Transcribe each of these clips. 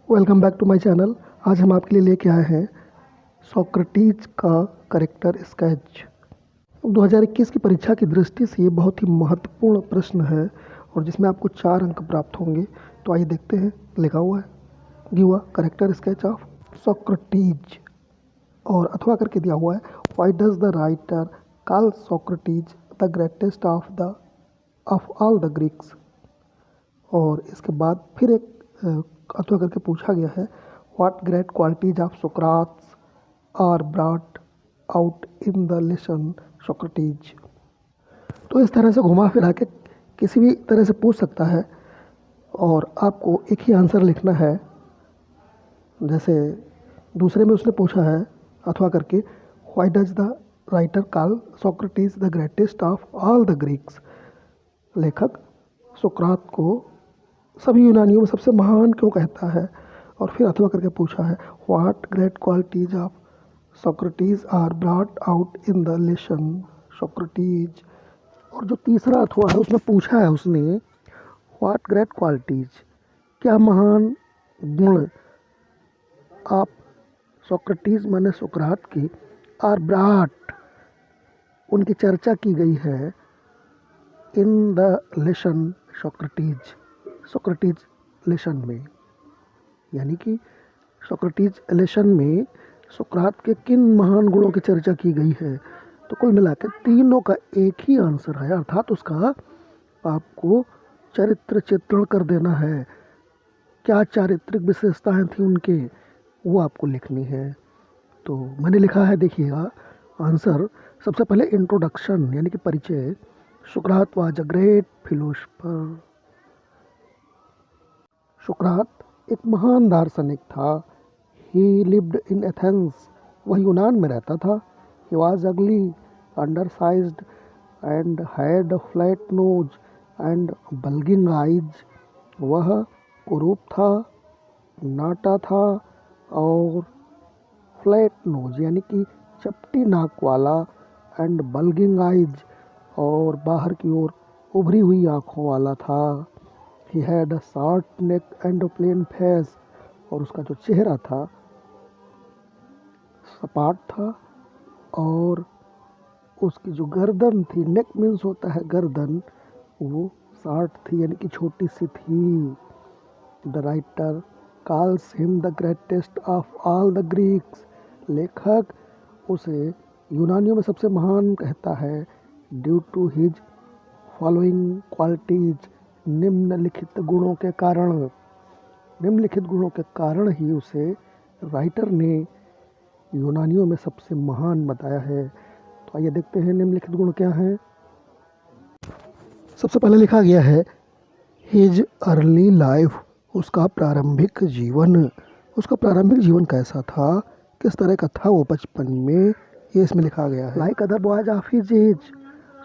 Welcome back to my channel. आज हम आपके लिए लेके आए हैं सोक्रेटिस का करेक्टर स्केच। 2021 की परीक्षा की दृष्टि से ये बहुत ही महत्वपूर्ण प्रश्न है और जिसमें आपको 4 अंक प्राप्त होंगे। तो आइए देखते हैं। लिखा हुआ है give a character sketch of Socrates और अथवा करके दिया हुआ है why does the writer call Socrates the greatest of all the Greeks. और इसके बाद फिर एक अथवा करके पूछा गया है what great qualities of Socrates are brought out in the lesson Socrates. तो इस तरह से घुमा फिरा के किसी भी तरह से पूछ सकता है और आपको एक ही आंसर लिखना है। जैसे दूसरे में उसने पूछा है अथवा करके why does the writer call Socrates the greatest of all the Greeks. लेखक सोक्रात को सभी यूनानियों में सबसे महान क्यों कहता है। और फिर अथवा करके पूछा है what great qualities of Socrates are brought out in the lesson Socrates. और जो तीसरा अथवा है उसमें पूछा है उसने व्हाट ग्रेट क्वालिटीज, क्या महान गुण आप सोक्रेटिस माने सोक्रात की आर ब्रॉट उनकी चर्चा की गई है इन the lesson Socrates, Socrates lesson में। यानी कि सोक्रेटिस लेसन में सोक्रात के किन महान गुणों की चर्चा की गई है। तो कुल मिलाकर तीनों का एक ही आंसर है, अर्थात उसका आपको चरित्र चित्रण कर देना है। क्या चारित्रिक विशेषताएं थी उनके, वो आपको लिखनी है। तो मैंने लिखा है, देखिएगा आंसर। सबसे पहले इंट्रोडक्शन यानी कि परिचय। सोक्रात वाज अ ग्रेट फिलोसफर। सोक्रात एक महान दार्शनिक था। ही लिव्ड इन एथेंस, वह यूनान में रहता था। He was ugly, undersized and had flat nose and bulging eyes. वह कुरूप था, नाटा था और फ्लैट नोज यानी कि चपटी नाक वाला, एंड बल्गिंग आइज और बाहर की ओर उभरी हुई आँखों वाला था। He had a short neck and plain face, और उसका जो चेहरा था सपाट था और उसकी जो गर्दन थी, नेक मीन्स होता है गर्दन, वो शॉर्ट थी यानी कि छोटी सी थी। The writer calls him the greatest of all the Greeks. लेखक उसे यूनानियों में सबसे महान कहता है due to his following qualities, निम्नलिखित गुणों के कारण। निम्नलिखित गुणों के कारण ही उसे राइटर ने यूनानियों में सबसे महान बताया है। तो आइए देखते हैं निम्नलिखित गुण क्या हैं। सबसे पहले लिखा गया है हिज अर्ली लाइफ, उसका प्रारंभिक जीवन। उसका प्रारंभिक जीवन कैसा था, किस तरह का था वो बचपन में, ये इसमें लिखा गया है। Like other boys of his age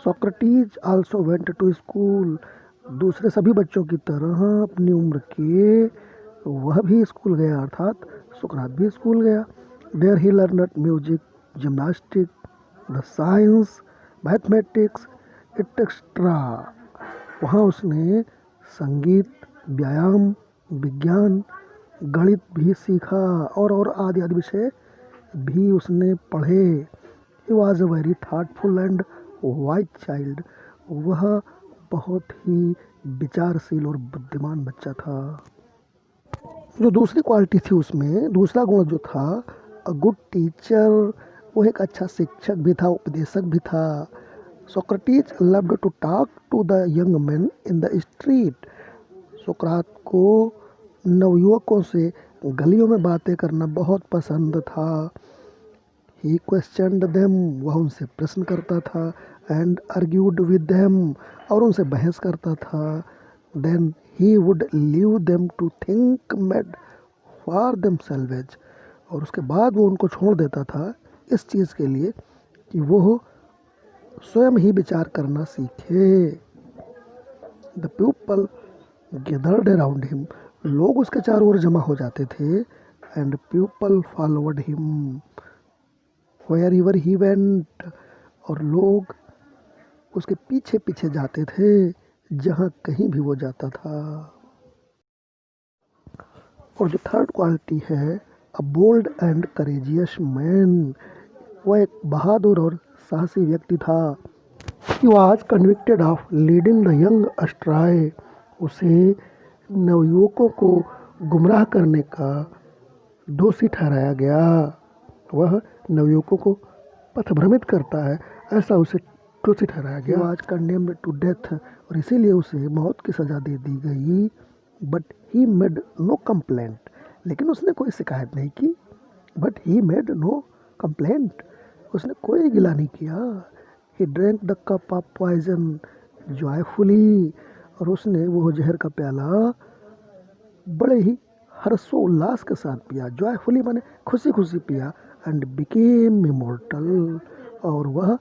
Socrates also went to school. दूसरे सभी बच्चों की तरह अपनी उम्र के वह भी स्कूल गया, अर्थात सुकरात भी स्कूल गया। There he learned music, gymnastics, the science, mathematics etcetera. वहाँ उसने संगीत, व्यायाम, विज्ञान, गणित भी सीखा और आदि आदि विषय भी उसने पढ़े। He was a very thoughtful and wise child. वह बहुत ही विचारशील और बुद्धिमान बच्चा था। जो दूसरी क्वालिटी थी उसमें, दूसरा गुण जो था अ गुड टीचर, वो एक अच्छा शिक्षक भी था, उपदेशक भी था। Socrates loved to talk to the young man in the street. सोक्रात को नवयुवकों से गलियों में बातें करना बहुत पसंद था। ही क्वेश्चनड देम, वह उनसे प्रश्न करता था। एंड आर्ग्यूड विद देम, और उनसे बहस करता था। Then he would leave them to think made for them selves, और उसके बाद वो उनको छोड़ देता था इस चीज़ के लिए कि वो स्वयं ही विचार करना सीखे। The people gathered around him, लोग उसके चारों ओर जमा हो जाते थे। And people followed him wherever he went, और लोग उसके पीछे पीछे जाते थे जहाँ कहीं भी वो जाता था। और जो थर्ड क्वालिटी है, a bold and courageous man, वह एक बहादुर और साहसी व्यक्ति था। He was convicted of leading the young astray, उसे नवयुवकों को गुमराह करने का दोषी ठहराया गया। वह नवयुवकों को पथभ्रमित करता है, ऐसा उसे दोषी ठहराया गया। आज कंडेम्ड टू डेथ, और इसीलिए उसे मौत की सज़ा दे दी गई। But he made no complaint, लेकिन उसने कोई शिकायत नहीं की। But he made no complaint, उसने कोई गिला नहीं किया। He drank the cup of poison joyfully, और उसने वो जहर का प्याला बड़े ही हर्षोल्लास के साथ पिया। जॉयफुली माने खुशी खुशी पिया। एंड बिकेम इमोर्टल, और वह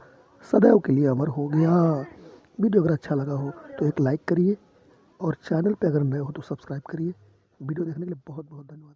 सदैव के लिए अमर हो गया। वीडियो अगर अच्छा लगा हो तो एक लाइक करिए, और चैनल पे अगर नए हो तो सब्सक्राइब करिए। वीडियो देखने के लिए बहुत बहुत धन्यवाद।